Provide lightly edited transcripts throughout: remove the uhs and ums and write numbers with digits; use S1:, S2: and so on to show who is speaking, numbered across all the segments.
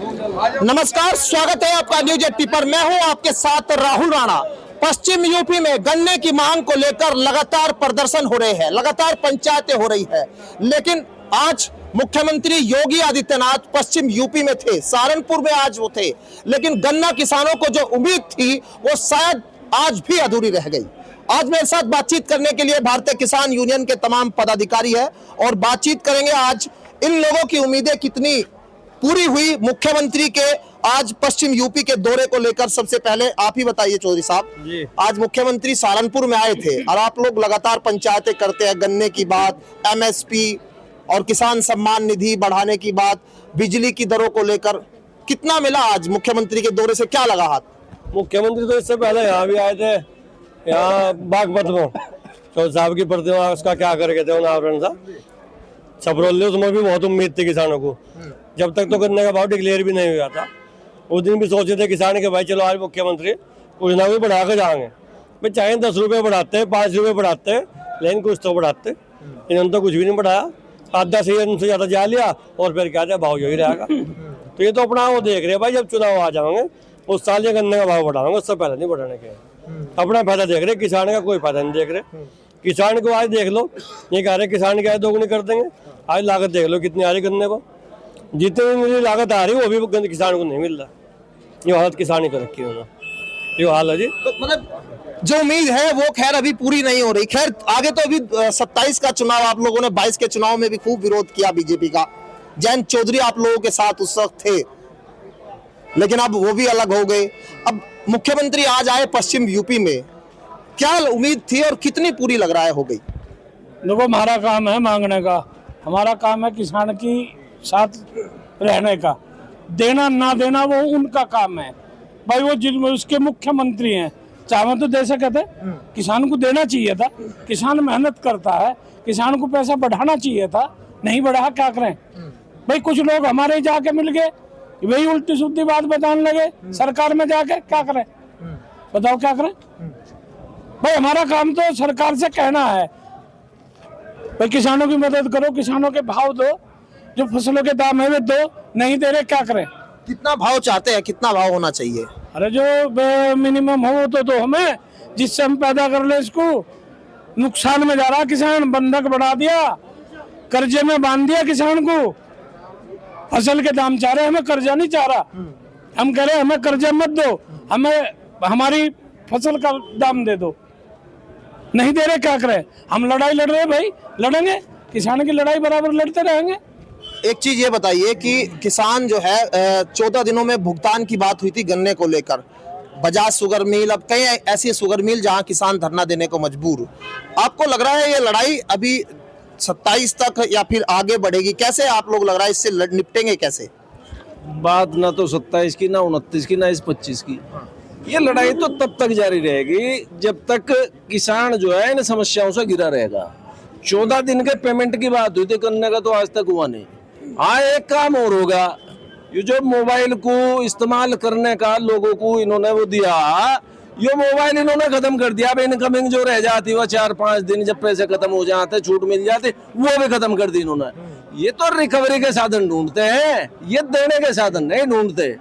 S1: नमस्कार, स्वागत है आपका न्यूज 80 पर। मैं हूं आपके साथ राहुल राणा। पश्चिम यूपी में गन्ने की मांग को लेकर लगातार प्रदर्शन हो रहे हैं, लगातार पंचायतें हो रही है, लेकिन आज मुख्यमंत्री योगी आदित्यनाथ पश्चिम यूपी में थे, सहारनपुर में आज वो थे, लेकिन गन्ना किसानों को जो उम्मीद थी वो शायद आज भी अधूरी रह गई। आज मेरे साथ बातचीत करने के लिए भारतीय किसान यूनियन के तमाम पदाधिकारी हैं और बातचीत करेंगे आज इन लोगों की उम्मीदें कितनी पूरी हुई मुख्यमंत्री के आज पश्चिम यूपी के दौरे को लेकर। सबसे पहले आप ही बताइए चौधरी साहब, आज मुख्यमंत्री सहारनपुर में आए थे और आप लोग लगातार पंचायतें करते हैं, गन्ने की बात, एमएसपी और किसान सम्मान निधि बढ़ाने की बात, बिजली की दरों को लेकर कितना मिला आज मुख्यमंत्री के दौरे से, क्या लगा हाथ?
S2: मुख्यमंत्री तो इससे पहले यहाँ भी आए थे, यहाँ बागपत में चौधरी साहब की प्रतिमा, उसका क्या करके थे अनावरण था छपरौली, उसमें भी बहुत उम्मीद थी किसानों को। जब तक तो गन्ने का भाव डिक्लेयर भी नहीं हुआ था, उस दिन भी सोचे थे किसान के भाई चलो आज मुख्यमंत्री कुछ ना कुछ बढ़ा के जाएंगे भाई, चाहे 10 रुपये बढ़ाते, 5 रुपये बढ़ाते, लेकिन कुछ तो बढ़ाते। इन्होंने तो कुछ भी नहीं बढ़ाया, आधा से उनसे ज़्यादा जा लिया और फिर क्या था भाव यही रहेगा। तो ये तो अपना वो देख रहे हैं भाई, जब चुनाव आ जाएंगे उस साल ये गन्ने का भाव बढ़ाएंगे, उससे पहले नहीं बढ़ाने के। अपना फायदा देख रहे, किसान का कोई फायदा नहीं देख रहे। किसान को आज देख लो, ये कह रहे किसान क्या है दोगुनी कर देंगे। आज लागत देख लो कितनी आ रही गन्ने को, जितनी मुझे लागत आ रही है वो भी किसान को नहीं मिल रहा। ये हालत किसान ही कर रखी है, ये हाल है जी।
S1: तो मतलब जो उम्मीद है वो खैर अभी पूरी नहीं हो रही। खैर आगे तो अभी 27 का चुनाव, आप लोगों ने 22 के चुनाव में भी खूब विरोध किया बीजेपी का। जयंत चौधरी आप लोगों के साथ उस वक्त थे, लेकिन अब वो भी अलग हो गए। अब मुख्यमंत्री आज आए पश्चिम यूपी में, क्या उम्मीद थी और कितनी पूरी लग रहा है हो गई?
S3: देखो, हमारा काम है मांगने का, हमारा काम है किसान की साथ रहने का, देना ना देना वो उनका काम है भाई। वो जिन उसके मुख्यमंत्री हैं, चाहे तो दे सके थे, किसान को देना चाहिए था। किसान मेहनत करता है, किसान को पैसा बढ़ाना चाहिए था, नहीं बढ़ा, क्या करें भाई। कुछ लोग हमारे ही जाके मिल गए, वही उल्टी सुल्टी बात बताने लगे सरकार में जाके, क्या करें बताओ, क्या करें भाई। हमारा काम तो सरकार से कहना है भाई किसानों की मदद करो, किसानों के भाव दो, जो फसलों के दाम है वे दो, नहीं दे रहे, क्या करें।
S1: कितना भाव चाहते हैं, कितना भाव होना चाहिए?
S3: अरे जो मिनिमम हो तो दो हमें, जिससे हम पैदा कर ले। इसको नुकसान में जा रहा किसान, बंधक बढ़ा दिया, कर्जे में बांध दिया किसान को। फसल के दाम चाह रहे, हमें कर्जा नहीं चाह रहा। हम कह रहे हमें कर्जा मत दो, हमें हमारी फसल का दाम दे दो, नहीं दे रहे, क्या करें। हम लड़ाई लड़ रहे भाई, लड़ेंगे, किसान की लड़ाई बराबर लड़ते रहेंगे।
S1: एक चीज ये बताइए कि किसान जो है 14 दिनों में भुगतान की बात हुई थी गन्ने को लेकर, बजाज शुगर मिल, अब कई ऐसी शुगर मिल जहां किसान धरना देने को मजबूर। आपको लग रहा है ये लड़ाई अभी 27 तक या फिर आगे बढ़ेगी? कैसे आप लोग लग रहा है इससे निपटेंगे कैसे?
S4: बात ना तो 27 की, ना 29 की, ना इस 25 की। ये लड़ाई तो तब तक जारी रहेगी जब तक किसान जो है इन समस्याओं से घिरा रहेगा। 14 दिन के पेमेंट की बात हुई थी करने का, तो आज तक हुआ नहीं। हाँ, एक काम और होगा, ये जो मोबाइल को इस्तेमाल करने का लोगों को इन्होंने वो दिया, ये मोबाइल इन्होंने खत्म कर दिया। अब इनकमिंग जो रह जाती वो 4-5 दिन जब पैसे खत्म हो जाते, छूट मिल जाती, वो भी खत्म कर दी इन्होंने। ये तो रिकवरी के साधन ढूंढते हैं, ये देने के साधन नहीं ढूंढते।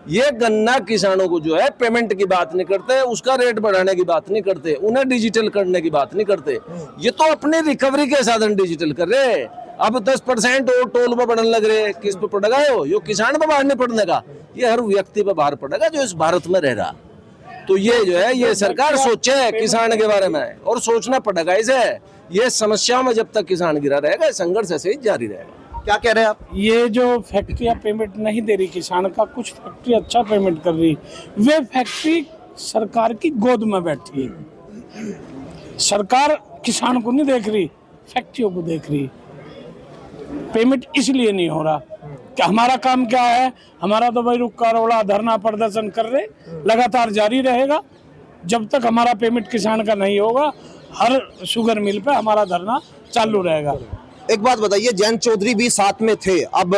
S4: ये गन्ना किसानों को जो है पेमेंट की बात नहीं करते, उसका रेट बढ़ाने की बात नहीं करते, उन्हें डिजिटल करने की बात नहीं करते। ये तो अपनी रिकवरी के साधन डिजिटल कर रहे। अब 10% और टोल पर बढ़ने लग रहे, किस पे पड़ेगा? यो किसान पे बाहर नहीं पड़ने का, ये हर व्यक्ति पे बाहर पड़ेगा जो इस भारत में रह रहा। तो ये जो है ये सरकार सोचे किसान के बारे में, और सोचना पड़ेगा इसे। ये समस्या में जब तक किसान गिरा रहेगा, संघर्ष ऐसे ही जारी रहेगा।
S1: क्या कह रहे हैं आप?
S3: ये जो फैक्ट्रियां पेमेंट नहीं दे रही किसान का, कुछ फैक्ट्री अच्छा पेमेंट कर रही, वे फैक्ट्री सरकार की गोद में बैठी है। सरकार किसान को नहीं देख रही, फैक्ट्रियों को देख रही। पेमेंट इसलिए नहीं हो रहा कि हमारा काम क्या है, हमारा तो भाई रुक्का रोड़ा धरना प्रदर्शन कर रहे, लगातार जारी रहेगा जब तक हमारा पेमेंट किसान का नहीं होगा। हर शुगर मिल पे हमारा धरना चालू रहेगा।
S1: एक बात बताइए, जयंत चौधरी भी साथ में थे, अब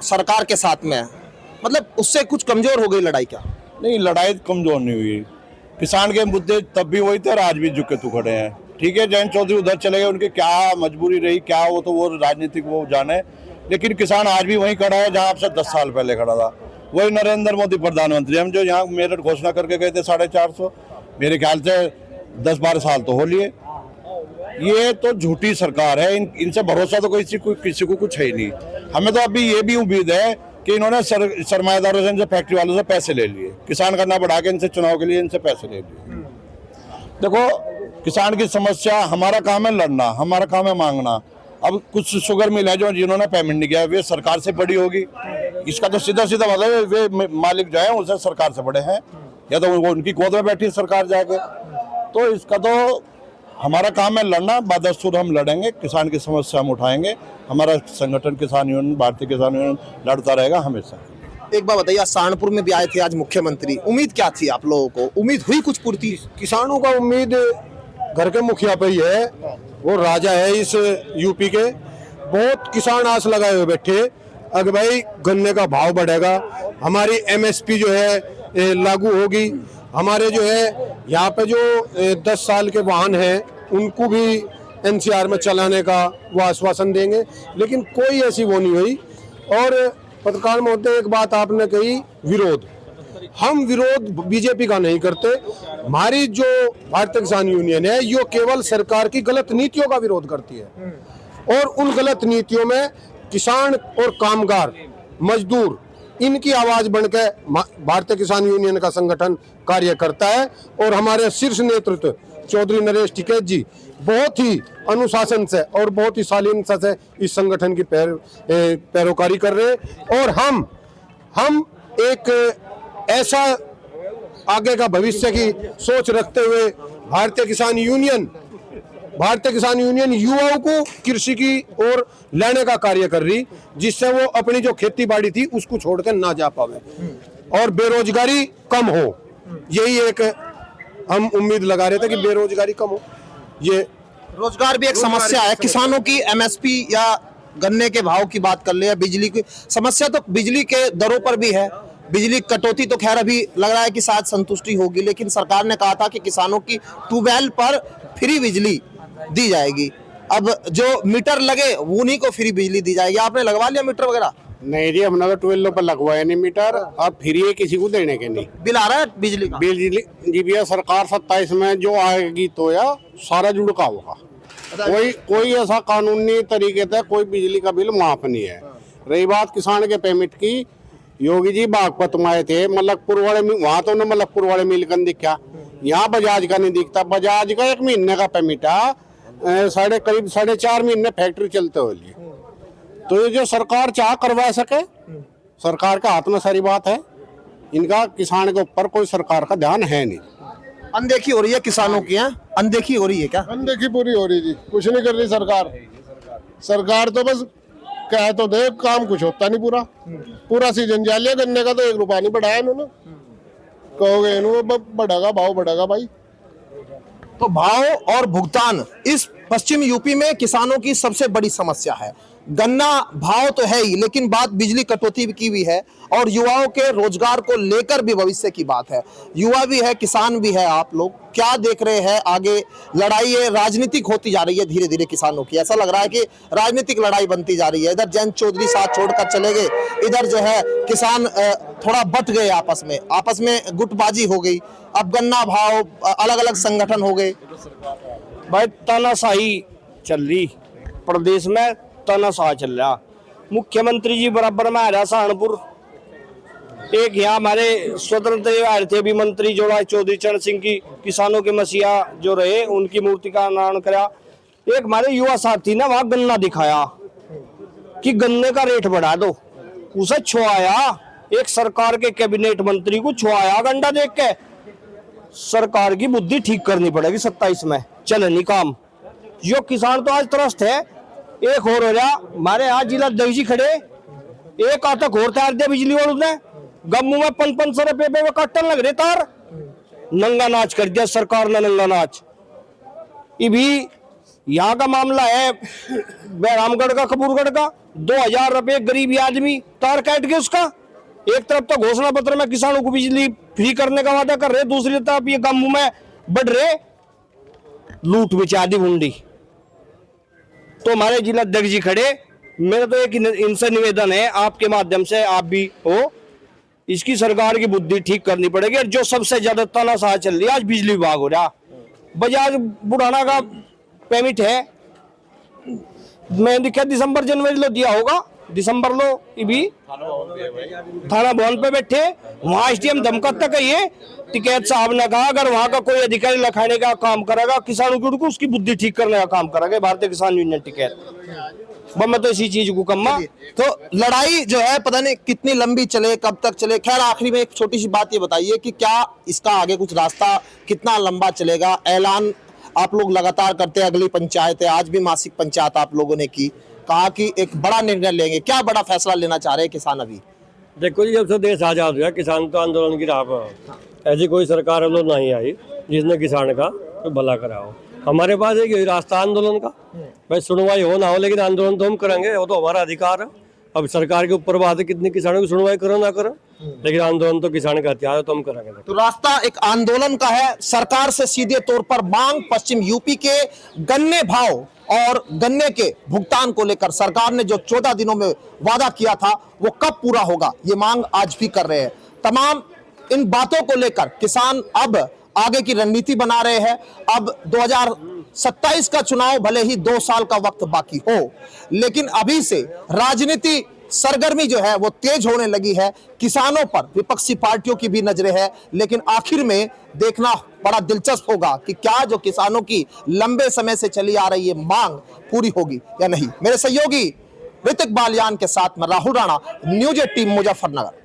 S1: सरकार के साथ में है, मतलब उससे कुछ कमजोर हो गई लड़ाई क्या?
S5: नहीं, लड़ाई कमजोर नहीं हुई। किसान के मुद्दे तब भी वही थे और आज भी झुके तू खड़े हैं। ठीक है, जयंत चौधरी उधर चले गए, उनकी क्या मजबूरी रही, क्या वो तो वो राजनीतिक वो जाने, लेकिन किसान आज भी वहीं खड़ा है जहां आपसे 10 साल पहले खड़ा था। वही नरेंद्र मोदी प्रधानमंत्री, हम जो यहाँ मेरठ घोषणा करके गए थे 450, मेरे ख्याल से 10-12 साल तो हो लिए। ये तो झूठी सरकार है, इनसे भरोसा तो किसी को कुछ है ही नहीं। हमें तो अभी ये भी उम्मीद है कि इन्होंने सरमाएदारों से, इनसे फैक्ट्री वालों से पैसे ले लिए, किसान करना बढ़ा के इनसे चुनाव के लिए इनसे पैसे ले लिए। देखो, किसान की समस्या, हमारा काम है लड़ना, हमारा काम है मांगना। अब कुछ शुगर मिल है जो जिन्होंने पेमेंट नहीं किया, वे सरकार से बड़ी होगी, इसका तो सीधा सीधा मतलब है वे मालिक जो है उनसे सरकार से बड़े हैं, या तो वो उनकी गोद में बैठी सरकार जाके। तो इसका तो हमारा काम है लड़ना, बदस्तूर हम लड़ेंगे, किसान की समस्या हम उठाएंगे। हमारा संगठन किसान यूनियन, भारतीय किसान यूनियन लड़ता रहेगा हमेशा।
S1: एक बात बताइए, सहारनपुर में भी आए थे आज मुख्यमंत्री, उम्मीद क्या थी आप लोगों को? उम्मीद हुई कुछ पूर्ति?
S6: किसानों का उम्मीद घर के मुखिया पे ही है, वो राजा है इस यूपी के। बहुत किसान आस लगाए हुए बैठे अगर भाई गन्ने का भाव बढ़ेगा, हमारी एमएसपी जो है लागू होगी, हमारे जो है यहाँ पे जो 10 साल के वाहन हैं उनको भी एनसीआर में चलाने का वो आश्वासन देंगे, लेकिन कोई ऐसी वो नहीं हुई। और पत्रकार महोदय, एक बात आपने कही, विरोध, हम विरोध बीजेपी का नहीं करते। हमारी जो भारतीय किसान यूनियन है ये केवल सरकार की गलत नीतियों का विरोध करती है, और उन गलत नीतियों में किसान और कामगार, मजदूर, इनकी आवाज बनकर भारतीय किसान यूनियन का संगठन कार्य करता है। और हमारे शीर्ष नेतृत्व चौधरी नरेश टिकैत जी बहुत ही अनुशासन से और बहुत ही शालीनता से इस संगठन की पैरोकारी कर रहे हैं। और हम एक ऐसा आगे का भविष्य की सोच रखते हुए भारतीय किसान यूनियन युवाओं को कृषि की ओर लाने का कार्य कर रही, जिससे वो अपनी जो खेती बाड़ी थी उसको छोड़कर ना जा पावे और बेरोजगारी कम हो। यही एक हम उम्मीद लगा रहे थे कि बेरोजगारी कम हो। ये
S1: रोजगार भी एक समस्या है, किसानों की एमएसपी या गन्ने के भाव की बात कर ले, या बिजली की समस्या, तो बिजली के दरों पर भी है। बिजली कटौती तो खैर अभी लग रहा है कि शायद संतुष्टि होगी, लेकिन सरकार ने कहा था कि किसानों की ट्यूबवेल पर फ्री बिजली दी जाएगी। अब जो मीटर लगे उन्हीं को फ्री बिजली दी जाएगी। आपने लगवा लिया मीटर वगैरह?
S6: नहीं जी, हमने तो 12 पर लगवाया नहीं मीटर, अब फ्री है, किसी को देने के नहीं।
S1: बिल आ रहा है बिजली का?
S6: बिजली जी भैया, सरकार 27 में जो आएगी तो या सारा जुड़का होगा। कोई ऐसा कानूनी तरीके से कोई बिजली का बिल माफ नहीं है। रही बात किसान के पेमेंट की, योगी जी बागपत में आए थे, मलकपुर वाले, वहाँ तो न मलकपुर वाले मिल कर दिखा, यहाँ बजाज का नहीं दिखता। बजाज का 1 महीने का पेमेंट करीब 4.5 महीने फैक्ट्री चलते हुए लिए। तो ये जो सरकार चाह करवा सके, सरकार के हाथ में सारी बात है, इनका किसान के ऊपर कोई सरकार का ध्यान है नहीं।
S1: अनदेखी हो रही है किसानों की, है अनदेखी हो रही है क्या?
S7: अनदेखी पूरी हो रही जी, कुछ नहीं कर रही सरकार तो बस कह तो दे, काम कुछ होता नहीं। पूरा सीजन जा लिया गन्ने का, तो 1 रुपया नहीं बढ़ाया इन्होंने। कहोगे इन्होंने बढ़ेगा, भाव बढ़ेगा भाई।
S1: तो भाव और भुगतान इस पश्चिम यूपी में किसानों की सबसे बड़ी समस्या है। गन्ना भाव तो है ही, लेकिन बात बिजली कटौती की भी है, और युवाओं के रोजगार को लेकर भी भविष्य की बात है। युवा भी है, किसान भी है। आप लोग क्या देख रहे हैं आगे? लड़ाई है राजनीतिक होती जा रही है धीरे धीरे किसानों की, ऐसा लग रहा है कि राजनीतिक लड़ाई बनती जा रही है। इधर जयंत चौधरी साथ छोड़कर चले गए, इधर जो है किसान थोड़ा बट गए, आपस में गुटबाजी हो गई। अब गन्ना भाव, अलग अलग संगठन हो गए।
S8: भाई तानाशाही चल रही प्रदेश में, तानाशाह चल रहा। मुख्यमंत्री जी बराबर में आ रहा सहारनपुर। एक यहाँ हमारे स्वतंत्र आ रहे थे अभी मंत्री जोड़ा चौधरी चरण सिंह की, किसानों के मसीहा जो रहे, उनकी मूर्ति का अनावरण करा। एक हमारे युवा साथी ने वहां गन्ना दिखाया कि गन्ने का रेट बढ़ा दो, उसे छुआया। एक सरकार के कैबिनेट मंत्री को छुआया गंडा देख के। सरकार की बुद्धि ठीक करनी पड़ेगी 27 में, चले नहीं काम। यो किसान तो आज त्रस्त है। एक और हो रहा हमारे यहाँ जिला दवजी खड़े, एक आतक और तैयार दिया बिजली वालों ने, गम्मू में 500 रुपये पे काटन लग रहे तार। नंगा नाच कर दिया सरकार ने, नंगा नाच। ये भी यहाँ का मामला है बहरामगढ़ का, कपूरगढ़ का। 2000 रुपये गरीबी आदमी तार काट गया उसका। एक तरफ तो घोषणा पत्र में किसानों को बिजली फ्री करने का वादा कर रहे, दूसरी तरफ ये गम्मू में बढ़ रहे लूट बिचादी बुंडी। तो हमारे जिला अध्यक्ष जी खड़े, मेरा तो एक इनसे निवेदन है आपके माध्यम से, आप भी हो इसकी सरकार की बुद्धि ठीक करनी पड़ेगी। और जो सबसे ज्यादा तानाशाह चल रही है आज बिजली विभाग हो रहा, बजाज बुढ़ाना का पेमेंट है, मैं देखा दिसंबर जनवरी लो दिया होगा, दिसंबर लो भी थाना भवन पे बैठे वहां एसडीएम धमकत तक ये टिकैत साहब ने कहा अगर वहां का कोई अधिकारी लखाने का काम करेगा किसानों की उनको उसकी बुद्धि ठीक करने का काम करेंगे भारतीय किसान यूनियन टिकैत। मैं तो इसी चीज को कम्मा।
S1: तो लड़ाई जो है पता नहीं कितनी लंबी चले, कब तक चले। खैर आखिरी में एक छोटी सी बात ये बताइए कि क्या इसका आगे कुछ रास्ता कितना लंबा चलेगा? ऐलान आप लोग लगातार करते हैं, अगली पंचायत है, आज भी मासिक पंचायत आप लोगों ने की, कहा कि एक बड़ा निर्णय लेंगे, क्या बड़ा फैसला लेना चाह रहे हैं किसान अभी?
S2: देखो जी, जब से देश आजाद हुआ किसान तो आंदोलन की राह पर, ऐसी कोई सरकार हम लोग नहीं आई जिसने किसान का तो भला करा हो। हमारे पास एक यही रास्ता आंदोलन का, भाई सुनवाई हो ना हो लेकिन आंदोलन तो हम करेंगे, वो तो हमारा अधिकार है। अब सरकार के ऊपर बात है कितनी किसानों की सुनवाई करो ना करो, लेकिन आंदोलन तो किसान का हथियार है तो हम करेंगे।
S1: तो रास्ता एक आंदोलन का है, सरकार से सीधे तौर पर मांग पश्चिम यूपी के गन्ने भाव और गन्ने के भुगतान को लेकर सरकार ने जो 14 दिनों में वादा किया था वो कब पूरा होगा, ये मांग आज भी कर रहे हैं। तमाम इन बातों को लेकर किसान अब आगे की रणनीति बना रहे हैं। अब 2027 का चुनाव भले ही 2 साल का वक्त बाकी हो, लेकिन अभी से राजनीति सरगर्मी जो है वो तेज होने लगी है। किसानों पर विपक्षी पार्टियों की भी नजरें है, लेकिन आखिर में देखना बड़ा दिलचस्प होगा कि क्या जो किसानों की लंबे समय से चली आ रही है मांग पूरी होगी या नहीं। मेरे सहयोगी ऋतिक बालियान के साथ मैं राहुल राणा, न्यूज 18 मुजफ्फरनगर।